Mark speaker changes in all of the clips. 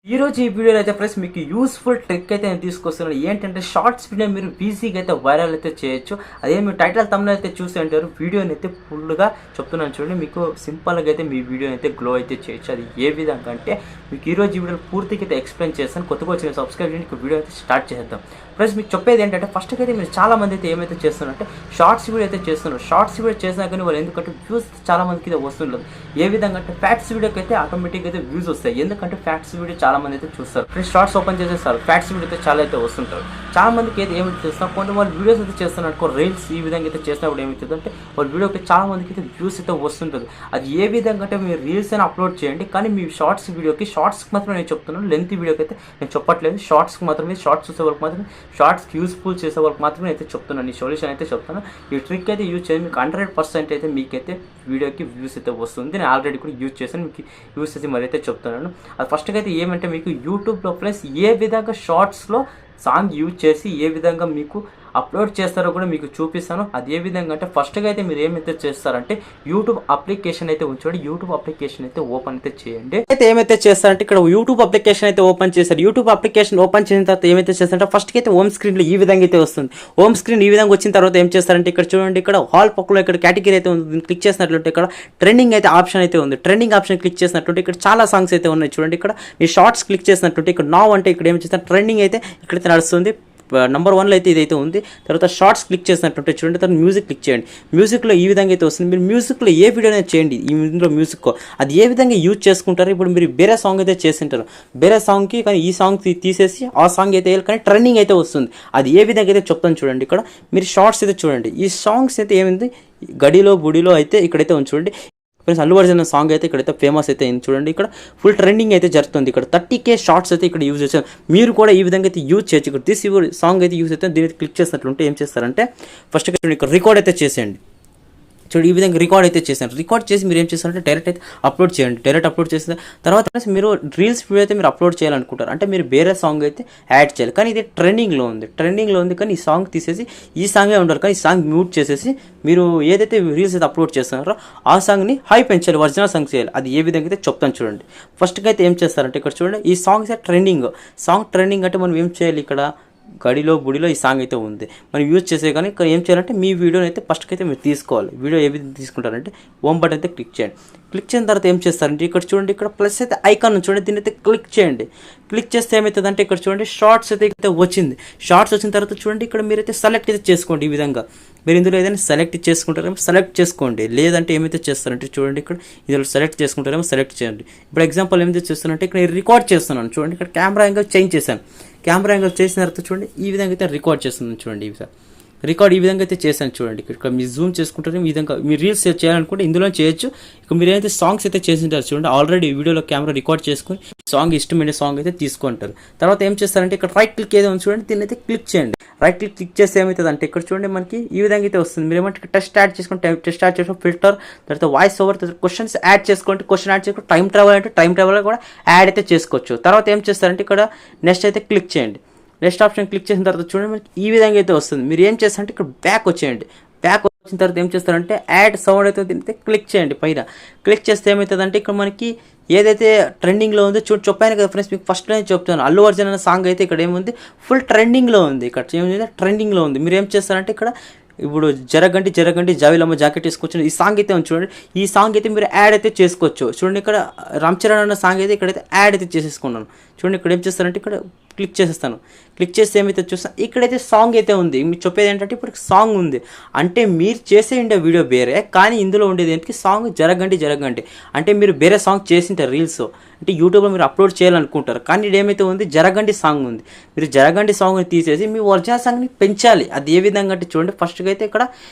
Speaker 1: ఈ రోజు ఈ వీడియోలో అయితే ఫ్రెండ్స్ మీకు యూస్ఫుల్ ట్రిక్ అయితే నేను తీసుకొస్తున్నాను. ఏంటంటే షార్ట్స్ వీడియో మీరు ఈజీగా అయితే వైరల్ అయితే చేయొచ్చు. అదే మీరు టైటిల్ తమ్ముని అయితే చూసి అంటారు వీడియోని అయితే ఫుల్గా చెప్తున్నాను చూడండి. మీకు సింపుల్గా అయితే మీ వీడియోని అయితే గ్లో అయితే చేయొచ్చు. అది ఏ విధంగా అంటే మీకు ఈరోజు ఈ వీడియోలో పూర్తిగా అయితే ఎక్స్ప్లెయిన్ చేస్తాను. కొత్తగా వచ్చిన సబ్స్క్రైబ్ చేయండి. వీడియో అయితే స్టార్ట్ చేద్దాం. ఫ్రెండ్స్ మీకు చెప్పేది ఏంటంటే ఫస్ట్ అయితే మీరు చాలా మంది అయితే ఏమైతే చేస్తున్నారంటే షార్ట్స్ వీడియో అయితే చేస్తున్నారు. షార్ట్స్ వీడియో చేసినా కానీ వాళ్ళు ఎందుకంటే వ్యూస్ చాలా మందికి అయితే వస్తుండదు. ఏ విధంగా అంటే ఫ్యాక్ట్స్ వీడియోకి అయితే ఆటోమేటిక్గా అయితే వ్యూస్ వస్తాయి. ఎందుకంటే ఫ్యాక్ట్స్ వీడియో చాలా మంది అయితే చూస్తారు. ఫ్రెండ్స్ షార్ట్స్ ఓపెన్ చేసేస్తారు, ఫ్యాక్ట్స్ వీడియో అయితే చాలా అయితే వస్తుంటారు. చాలా మందికి అయితే ఏమైతే చేస్తున్నారు, కొంత వాళ్ళు వీడియోస్ అయితే చేస్తున్నారు అనుకో, రీల్స్ ఈ విధంగా అయితే చేసినప్పుడు ఏమవుతుంది అంటే వాళ్ళ వీడియోకి చాలా మందికి అయితే వ్యూస్ అయితే వస్తుంటుంది. అది ఏ విధంగా అంటే మీరు రీల్స్ అయినా అప్లోడ్ చేయండి, కానీ మీ షార్ట్స్ వీడియోకి షార్ట్స్కి మాత్రం నేను చెప్తున్నాను, లెంత్ వీడియోకి అయితే నేను చెప్పట్లేదు. షార్ట్స్కి మాత్రమే, షార్ట్స్ చూసే వాళ్ళకి మాత్రమే, షార్ట్స్కి యూస్ఫుల్ చేసే వాళ్ళకి మాత్రమే అయితే చెప్తున్నాను. ఈ సొల్యూషన్ అయితే చెప్తాను. ఈ ట్రిక్ అయితే యూజ్ చేయండి, మీకు 100% అయితే మీకైతే వీడియోకి వ్యూస్ అయితే వస్తుంది. నేను ఆల్రెడీ కూడా యూజ్ చేశాను, మీకు యూస్ చేసి మరి అయితే చెప్తున్నాను. అది ఫస్ట్గా అయితే ఏమంటే మీకు యూట్యూబ్లో ప్లస్ ఏ విధంగా షార్ట్స్లో సాంగ్ యూజ్ చేసి ఏ విధంగా మీకు అప్లోడ్ చేస్తారో కూడా మీకు చూపిస్తాను. అది ఏ విధంగా అంటే ఫస్ట్గా అయితే మీరు ఏమైతే చేస్తారంటే యూట్యూబ్ అప్లికేషన్ అయితే ఉంచండి. యూట్యూబ్ అప్లికేషన్ అయితే ఓపెన్ అయితే చేయండి. అయితే ఏమైతే చేస్తారంటే ఇక్కడ యూట్యూబ్ అప్లికేషన్ అయితే ఓపెన్ చేశారు. యూట్యూబ్ అప్లికేషన్ ఓపెన్ చేసిన తర్వాత ఏమైతే చేస్తారంటే ఫస్ట్కి అయితే హోమ్ స్క్రీన్లో ఈ విధంగా అయితే వస్తుంది. హోమ్ స్క్రీన్ ఈ విధంగా వచ్చిన తర్వాత ఏం చేస్తారంటే ఇక్కడ చూడండి, ఇక్కడ హాల్ పక్కలో ఇక్కడ కేటగిరీ అయితే ఉంది. క్లిక్ చేసినట్లయితే ఇక్కడ ట్రెండింగ్ అయితే ఆప్షన్ అయితే ఉంది. ట్రెండింగ్ ఆప్షన్ క్లిక్ చేసినట్లయితే ఇక్కడ చాలా సాంగ్స్ అయితే ఉన్నాయి. చూడండి ఇక్కడ మీ షార్ట్స్ క్లిక్ చేసినట్లయితే ఇక్కడ నా అంటే ఇక్కడ ఏం చేస్తారు, ట్రెండింగ్ అయితే ఇక్కడైతే నడుస్తుంది. నెంబర్ 1లో అయితే ఇదైతే ఉంది. తర్వాత షార్ట్స్ క్లిక్ చేసినట్టు చూడండి, తర్వాత మ్యూజిక్ క్లిక్ చేయండి. మ్యూజిక్లో ఈ విధంగా అయితే వస్తుంది. మీరు మ్యూజిక్లో ఏ వీడియో అనేది చేయండి, ఇందులో మ్యూజిక్ అది ఏ విధంగా యూజ్ చేసుకుంటారు. ఇప్పుడు మీరు వేరే సాంగ్ అయితే చేసింటారు, వేరే సాంగ్కి కానీ ఈ సాంగ్ తీసేసి ఆ సాంగ్ అయితే వేయాలి, కానీ ట్రెండింగ్ అయితే వస్తుంది. అది ఏ విధంగా అయితే చెప్తాను చూడండి. ఇక్కడ మీరు షార్ట్స్ అయితే చూడండి, ఈ సాంగ్స్ అయితే ఏమైంది గడిలో గుడిలో అయితే ఇక్కడైతే ఉంది చూడండి. ఫ్రెండ్స్ అల్లు అర్జున్ సాంగ్ అయితే ఇక్కడైతే ఫేమస్ అయితే అయింది చూడండి. ఇక్కడ ఫుల్ ట్రెండింగ్ అయితే జరుగుతుంది. ఇక్కడ 30K షార్ట్స్ అయితే ఇక్కడ యూజ్ చేశారు. మీరు కూడా ఈ విధంగా అయితే యూజ్ చేయొచ్చు. ఇక్కడ తీసి సాంగ్ అయితే యూజ్ అయితే దీని క్లిక్ చేసినట్లుంటే ఏం చేస్తారంటే ఫస్ట్ ఇక్కడ రికార్డ్ అయితే చేసేయండి. చూడండి ఈ విధంగా రికార్డ్ అయితే చేశాను. రికార్డ్ చేసి మీరు ఏం చేస్తారంటే డైరెక్ట్ అయితే అప్లోడ్ చేయండి. డైరెక్ట్ అప్లోడ్ చేసిన తర్వాత మీరు రీల్స్ వీడియో అయితే మీరు అప్లోడ్ చేయాలనుకుంటారు, అంటే మీరు వేరే సాంగ్ అయితే యాడ్ చేయాలి. కానీ ఇది ట్రెండింగ్లో ఉంది కానీ ఈ సాంగ్ తీసేసి ఈ సాంగే ఉండాలి, కానీ ఈ సాంగ్ మ్యూట్ చేసేసి మీరు ఏదైతే రీల్స్ అయితే అప్లోడ్ చేస్తున్నారో ఆ సాంగ్ని హై పెంచాలి, ఒరిజినల్ సాంగ్ చేయాలి. అది ఏ విధంగా అయితే చెప్తాను చూడండి. ఫస్ట్గా అయితే ఏం చేస్తారంటే ఇక్కడ చూడండి, ఈ సాంగ్స్ సాంగ్ ట్రెండింగ్ అంటే మనం ఏం చేయాలి, ఇక్కడ గడిలో గుడిలో ఈ సాంగ్ అయితే ఉంది మనం యూజ్ చేసే. కానీ ఇక్కడ ఏం చేయాలంటే మీ వీడియోని అయితే ఫస్ట్కి అయితే మీరు తీసుకోవాలి. వీడియో ఏ విధంగా తీసుకుంటారంటే హోమ్ బటన్ అయితే క్లిక్ చేయండి. క్లిక్ చేసిన తర్వాత ఏం చేస్తారంటే ఇక్కడ చూడండి, ఇక్కడ ప్లస్ అయితే ఐకాన్ చూడండి, దీన్ని అయితే క్లిక్ చేయండి. క్లిక్ చేస్తే ఏమవుతుందంటే ఇక్కడ చూడండి షార్ట్స్ అయితే వచ్చింది. షార్ట్స్ వచ్చిన తర్వాత చూడండి ఇక్కడ మీరైతే సెలెక్ట్ అయితే చేసుకోండి. ఈ విధంగా మీరు ఇందులో ఏదైనా సెలెక్ట్ చేసుకుంటారేమో సెలెక్ట్ చేసుకోండి, లేదంటే ఏమైతే చేస్తారంటే చూడండి ఇక్కడ ఇందులో సెలెక్ట్ చేసుకుంటారేమో సెలెక్ట్ చేయండి. ఇప్పుడు ఎగ్జాంపుల్ ఏమైతే చేస్తానంటే ఇక్కడ రికార్డ్ చేస్తున్నాను చూడండి, ఇక్కడ కెమెరా యాంగిల్ చేంజ్ చేశాను. కెమెరా యాంగిల్ చేసిన తర్వాత చూడండి ఈ విధంగా అయితే రికార్డ్ చేస్తున్నాను చూడండి. రికార్డ్ ఈ విధంగా అయితే చేశాను చూడండి. ఇక్కడ మీరు జూమ్ చేసుకుంటారు, ఈ విధంగా మీరు రీల్స్ చేయాలనుకుంటే ఇందులో చేయొచ్చు. ఇక మీరు ఏదైతే సాంగ్స్ అయితే చేసింటారు చూడండి, ఆల్రెడీ వీడియోలో కెమెరా రికార్డ్ చేసుకుని సాంగ్ ఇష్టమైన సాంగ్ అయితే తీసుకుంటారు. తర్వాత ఏం చేస్తారంటే ఇక్కడ రైట్ క్లిక్ ఏదో చూడండి, దీన్ని అయితే క్లిక్ చేయండి. రైట్ క్లిక్ చేస్తే ఏమవుతుంది అంటే ఇక్కడ చూడండి మనకి ఈ విధంగా అయితే వస్తుంది. మీరు ఏమంటే టెస్ట్ యాడ్ చేసుకుంటే టెస్ట్ యాడ్ చేసుకుని ఫిల్టర్, తర్వాత వాయిస్ ఓవర్, తర్వాత క్వశ్చన్స్ యాడ్ చేసుకుంటే క్వశ్చన్ యాడ్ చేసుకుంటే టైం ట్రావెల్ అంటే టైం ట్రావెల్ కూడా యాడ్ అయితే చేసుకోవచ్చు. తర్వాత ఏం చేస్తారంటే ఇక్కడ నెక్స్ట్ అయితే క్లిక్ చేయండి. నెక్స్ట్ ఆప్షన్ క్లిక్ చేసిన తర్వాత చూడండి మనకి ఈ విధంగా అయితే వస్తుంది. మీరు ఏం చేస్తారంటే ఇక్కడ బ్యాక్ వచ్చేయండి. బ్యాక్ వచ్చిన తర్వాత ఏం చేస్తారంటే యాడ్ సౌండ్ అయితే దీనితో క్లిక్ చేయండి. పైన క్లిక్ చేస్తే ఏమవుతుందంటే ఇక్కడ మనకి ఏదైతే ట్రెండింగ్లో ఉందో చెప్పాను కదా ఫ్రెండ్స్, మీకు ఫస్ట్లోనే చెప్తాను. అల్లు అర్జున్ అనే సాంగ్ అయితే ఇక్కడ ఏముంది ఫుల్ ట్రెండింగ్లో ఉంది. ఇక్కడ ఏముంది ట్రెండింగ్లో ఉంది. మీరు ఏం చేస్తారంటే ఇక్కడ ఇప్పుడు జరగండి జావిలమ్మ జాకెట్ వేసుకొచ్చిన ఈ సాంగ్ అయితే ఉంది చూడండి. ఈ సాంగ్ అయితే మీరు యాడ్ అయితే చేసుకోవచ్చు. చూడండి ఇక్కడ రామ్ చరణ్ అన్న సాంగ్ అయితే ఇక్కడైతే యాడ్ అయితే చేసేసుకున్నాను. చూడండి ఇక్కడ ఏం చేస్తారంటే ఇక్కడ క్లిక్ చేసేస్తాను. క్లిక్ చేస్తే ఏమైతే చూస్తాను ఇక్కడైతే సాంగ్ అయితే ఉంది. మీరు చెప్పేది ఏంటంటే ఇప్పుడు సాంగ్ ఉంది అంటే మీరు చేసే ఉండే వీడియో వేరే, కానీ ఇందులో ఉండేది ఏంటి సాంగ్ జరగండి అంటే మీరు వేరే సాంగ్ చేసింటారు రీల్స్, అంటే యూట్యూబ్లో మీరు అప్లోడ్ చేయాలనుకుంటారు. కానీ ఇది ఏమైతే ఉంది జరగండి సాంగ్ ఉంది. మీరు జరగండి సాంగ్ని తీసేసి మీ ఒరిజినల్ సాంగ్ని పెంచాలి. అది ఏ విధంగా అంటే చూడండి, ఫస్ట్గా అయితే ఇక్కడ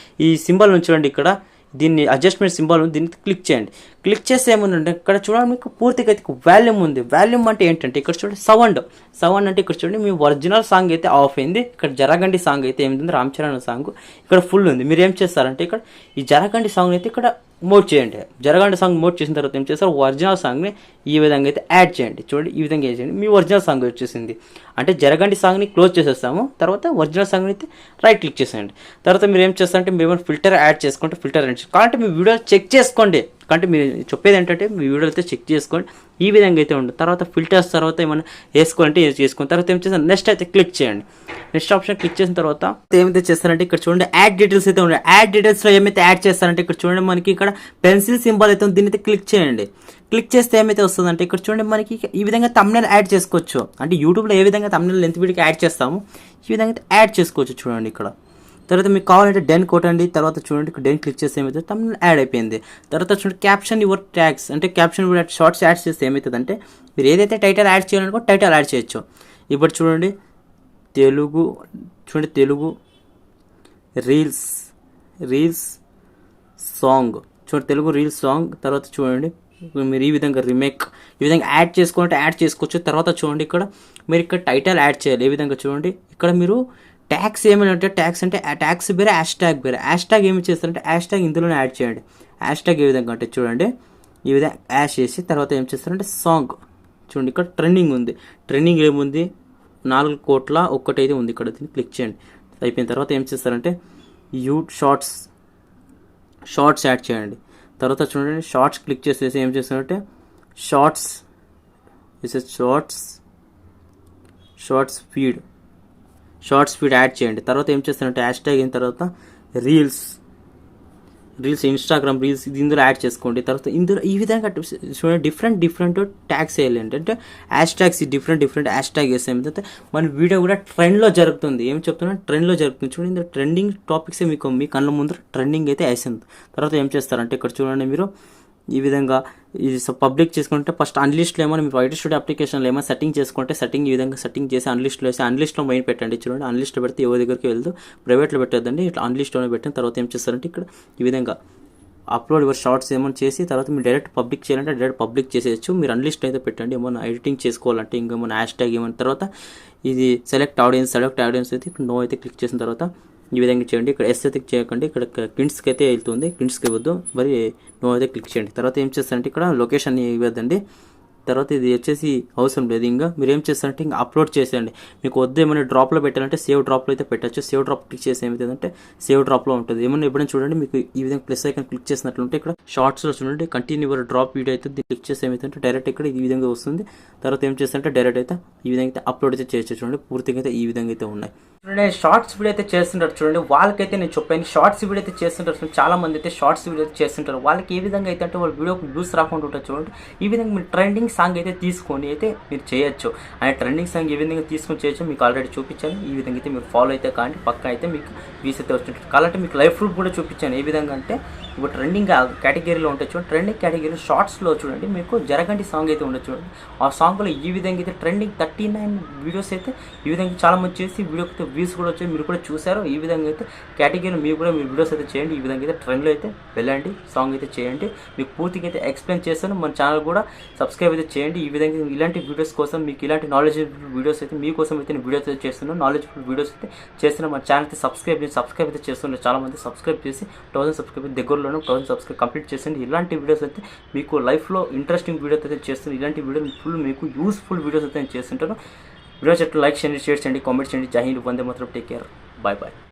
Speaker 1: ఈ సింబల్ చూడండి, ఇక్కడ దీన్ని అడ్జస్ట్మెంట్ సింబల్ ఉంది, దీన్ని క్లిక్ చేయండి. క్లిక్ చేస్తే ఏముందంటే ఇక్కడ చూడండి మీకు పూర్తిగా అయితే వాల్యూమ్ ఉంది. వాల్యూమ్ అంటే ఏంటంటే ఇక్కడ చూడండి సౌండ్ అంటే ఇక్కడ చూడండి మీ ఒరిజినల్ సాంగ్ అయితే ఆఫ్ అయింది. ఇక్కడ జరగండి సాంగ్ అయితే ఏమింది రామ్ చరణ్ సాంగ్ ఇక్కడ ఫుల్ ఉంది. మీరు ఏం చేస్తారంటే ఇక్కడ ఈ జరగండి సాంగ్ అయితే ఇక్కడ మోడ్ చేయండి. జరగండి సాంగ్ మోడ్ చేసిన తర్వాత ఏం చేస్తారు ఒరిజినల్ సాంగ్ని ఈ విధంగా అయితే యాడ్ చేయండి. చూడండి ఈ విధంగా చేయండి, మీ ఒరిజినల్ సాంగ్ వచ్చేసింది. అంటే జరగండి సాంగ్ని క్లోజ్ చేసేస్తాము. తర్వాత ఒరిజినల్ సాంగ్ని అయితే రైట్ క్లిక్ చేసేయండి. తర్వాత మీరు ఏం చేస్తారంటే మీరు ఏమైనా ఫిల్టర్ యాడ్ చేసుకుంటే ఫిల్టర్ యాడ్ చేసుకోండి. కాబట్టి మీ వీడియో చెక్ చేసుకోండి. కాబట్టి మీరు చెప్పేది ఏంటంటే మీ వీడియో అయితే చెక్ చేసుకోండి. ఈ విధంగా అయితే ఉంటుంది. తర్వాత ఫిల్టర్స్ తర్వాత ఏమైనా వేసుకోవాలంటే చేసుకుని తర్వాత ఏం చేస్తారు, నెక్స్ట్ అయితే క్లిక్ చేయండి. నెక్స్ట్ ఆప్షన్ క్లిక్ చేసిన తర్వాత ఏమైతే చేస్తారంటే ఇక్కడ చూడండి యాడ్ డీటెయిల్స్ అయితే ఉన్నాయి. యాడ్ డీటెయిల్స్లో ఏమైతే యాడ్ చేస్తారంటే ఇక్కడ చూడండి మనకి ఇక్కడ పెన్సిల్ సింబల్ అయితే ఉంది. దీని అయితే క్లిక్ చేయండి. క్లిక్ చేస్తే ఏమైతే వస్తుందంటే ఇక్కడ చూడండి మనకి ఈ విధంగా థంబ్నెయిల్ యాడ్ చేసుకోవచ్చు. అంటే యూట్యూబ్లో ఏ విధంగా థంబ్నెయిల్ లెంత్ వీడియోకి యాడ్ చేస్తాము ఈ విధంగా అయితే యాడ్ చేసుకోవచ్చు. చూడండి ఇక్కడ తర్వాత మీకు కావాలంటే డెన్ కొట్టండి. తర్వాత చూడండి ఇక్కడ డెన్ క్లిక్ చేస్తే ఏమవుతుంది, థంబ్నెయిల్ యాడ్ అయిపోయింది. తర్వాత చూడండి క్యాప్షన్ యువర్ ట్యాగ్స్ అంటే క్యాప్షన్ షార్ట్స్ యాడ్ చేస్తే ఏమవుతుందంటే మీరు ఏదైతే టైటిల్ యాడ్ చేయాలనుకో టైటిల్ యాడ్ చేయొచ్చు. ఇప్పుడు చూడండి Telugu reels song Telugu reels song. తర్వాత చూడండి మీరు ఈ విధంగా ఈ విధంగా యాడ్ చేసుకోవచ్చు. తర్వాత చూడండి ఇక్కడ మీరు ఇక్కడ టైటిల్ యాడ్ చేయాలి. ఏ విధంగా చూడండి ఇక్కడ మీరు ట్యాగ్స్ ఏమైనా అంటే ట్యాగ్స్ వేరే హ్యాష్ ట్యాగ్ ఏమి చేస్తారంటే హ్యాష్ ట్యాగ్ ఇందులోనే యాడ్ చేయండి. హ్యాష్ ట్యాగ్ ఏ విధంగా అంటే చూడండి ఈ విధంగా యాడ్ చేసి తర్వాత ఏం చేస్తారంటే సాంగ్ చూడండి ఇక్కడ ట్రెండింగ్ ఏముంది 4 కోట్ల 1 అయితే ఉంది. ఇక్కడ దీన్ని క్లిక్ చేయండి. అయిపోయిన తర్వాత ఏం చేస్తారంటే షార్ట్స్ యాడ్ చేయండి. తర్వాత చూడండి షార్ట్స్ క్లిక్ చేసేసి ఏం చేస్తారంటే షార్ట్స్ ఫీడ్ యాడ్ చేయండి. తర్వాత ఏం చేస్తారంటే హ్యాష్ ట్యాగ్ అయిన తర్వాత రీల్స్ ఇన్స్టాగ్రామ్ రీల్స్ ఇది ఇందులో యాడ్ చేసుకోండి. తర్వాత ఇందులో ఈ విధంగా చూడండి డిఫరెంట్ ట్యాగ్స్ వేయాలి. అంటే hash tags different hash tag వేస్తే ఏమిటంటే మన వీడియో కూడా ట్రెండ్లో జరుగుతుంది. ఏం చెప్తున్నా ట్రెండ్లో జరుగుతుంది. చూడండి ఇందులో ట్రెండింగ్ టాపిక్సే మీ కళ్ళ ముందు ట్రెండింగ్ అయితే వేసింది. తర్వాత ఏం చేస్తారంటే ఇక్కడ చూడండి మీరు ఈ విధంగా ఇది పబ్లిక్ చేసుకుంటే ఫస్ట్ అన్లిస్ట్లో ఏమైనా మీ వైట్ స్టూడియో అప్లికేషన్లో ఏమైనా సెట్టింగ్ చేసుకుంటే ఈ విధంగా సెట్టింగ్ చేసి అన్లిస్ట్లో మెయిన్ పెట్టండి. చూడండి అన్లిస్ట్లో పెడితే ఎవరి దగ్గరికి వెళ్తూ ప్రైవేట్లో పెట్టద్దండి, ఇట్లా అన్లిస్ట్లోనే పెట్టిన తర్వాత ఏం చేస్తారంటే ఇక్కడ ఈ విధంగా అప్లోడ్ యువర్ షార్ట్స్ ఏమైనా చేసి తర్వాత మీరు డైరెక్ట్ పబ్లిక్ చేయాలంటే డైరెక్ట్ పబ్లిక్ చేసేయచ్చు. మీరు అన్లిస్ట్ అయితే పెట్టండి. ఏమైనా ఎడిటింగ్ చేసుకోవాలంటే ఇంకేమైనా హ్యాష్ ట్యాగ్ ఏమైనా తర్వాత ఇది సెలెక్ట్ ఆడియన్స్ అయితే ఇక్కడ నో అయితే క్లిక్ చేసిన తర్వాత ఈ విధంగా చేయండి. ఇక్కడ ఎస్ అయితే చేయకండి, ఇక్కడ ప్రింట్స్కి అయితే వెళ్తుంది, ప్రింట్స్కి ఇవ్వద్దు, మరి నో అయితే క్లిక్ చేయండి. తర్వాత ఏం చేస్తారంటే ఇక్కడ లొకేషన్ ఇవ్వద్దండి. తర్వాత ఇది వచ్చేసి అవసరం లేదు. ఇంకా మీరు ఏం చేస్తారంటే ఇంకా అప్లోడ్ చేసేయండి. మీకు వద్దు ఏమైనా డ్రాప్లో పెట్టాలంటే సేవ్ డ్రాప్లో అయితే పెట్టచ్చు. సేవ్ డ్రాప్ క్లిక్ చేసి ఏమవుతుందంటే సేవ్ డ్రాప్లో ఉంటుంది. ఏమన్నా ఎప్పుడైనా చూడండి మీకు ఈ విధంగా ప్లస్ ఐకాన్ క్లిక్ చేసినట్లుంటే ఇక్కడ షార్ట్స్లో చూడండి కంటిన్యూ యువర్ డ్రాప్ వీడియో అయితే క్లిక్ చేసి ఏమవుతుందంటే డైరెక్ట్ ఇక్కడ ఈ విధంగా వస్తుంది. తర్వాత ఏం చేస్తారంటే డైరెక్ట్ అయితే ఈ విధంగా అయితే అప్లోడ్ అయితే చేయొచ్చు. చూడండి పూర్తిగా అయితే ఈ విధంగా అయితే ఉన్నాయి. చూడండి షార్ట్స్ వీడియో అయితే చేస్తుంటారు. చూడండి వాళ్ళకైతే నేను చెప్పాను షార్ట్స్ వీడియో అయితే చేస్తుంటారు. చాలా మంది అయితే షార్ట్స్ వీడియో అయితే చేస్తుంటారు. వాళ్ళకి ఏ విధంగా అయితే అంటే వాళ్ళ వీడియోకి వ్యూస్ రాకుండా ఉంటుంది. చూడండి ఈ విధంగా మీరు ట్రెండింగ్ సాంగ్ అయితే తీసుకొని అయితే మీరు చేయొచ్చు. అంటే ట్రెండింగ్ సాంగ్ ఏ విధంగా తీసుకొని చేయొచ్చు మీకు ఆల్రెడీ చూపించాను. ఈ విధంగా అయితే మీరు ఫాలో అయితే కానీ పక్క అయితే మీకు వ్యూస్ అయితే వస్తుంటారు. కాబట్టి మీకు లైఫ్ ప్రూఫ్ కూడా చూపించాను. ఏ విధంగా అంటే ఇప్పుడు ట్రెండింగ్ కేటగిరీలో ఉంటుంది. చూడండి ట్రెండింగ్ కేటగిరీలో షార్ట్స్లో చూడండి మీకు జరగండి సాంగ్ అయితే ఉండదు. చూడండి ఆ సాంగ్లో ఈ విధంగా అయితే ట్రెండింగ్ 39 వీడియోస్ అయితే ఈ విధంగా చాలా మంది చేసి వీడియోకి అయితే వ్యూస్ కూడా వచ్చాయి. మీరు కూడా చూసారు. ఈ విధంగా అయితే కేటగిరీలో మీరు కూడా మీ వీడియోస్ అయితే చేయండి. ఈ విధంగా అయితే ట్రెండ్లో అయితే వెళ్ళండి, సాంగ్ అయితే చేయండి. మీకు పూర్తిగా అయితే ఎక్స్ప్లెయిన్ చేస్తాను. మన ఛానల్ కూడా సబ్స్క్రైబ్ అయితే చేయండి. ఈ విధంగా ఇలాంటి వీడియోస్ కోసం మీకు ఇలాంటి నాలెడ్జబుల్ వీడియోస్ అయితే మీకోసం అయితే నేను వీడియోస్ అయితే చేస్తున్నాను. నాలెడ్జబుల్ వీడియోస్ అయితే చేస్తున్నాను. మన ఛానల్ అయితే సబ్స్క్రైబ్ అయితే చేస్తున్నారు. చాలా మంది సబ్స్క్రైబ్ చేసి 1000 సబ్స్క్రైబ్ దగ్గరలోనే 1000 సబ్స్క్రైబ్ కంప్లీట్ చేసింది. ఇలాంటి వీడియోస్ అయితే మీకు లైఫ్లో ఇంట్రెస్టింగ్ వీడియోస్ అయితే చేస్తున్నాను. ఇలాంటి వీడియో ఫుల్ మీకు యూస్ఫుల్ వీడియోస్ అయితే నేను చేస్తుంటాను. వీడియోస్ అయితే లైక్ చేయండి, షేర్ చేయండి, కామెంట్ చేయండి. జై Hind, Vande Mataram, take care, bye.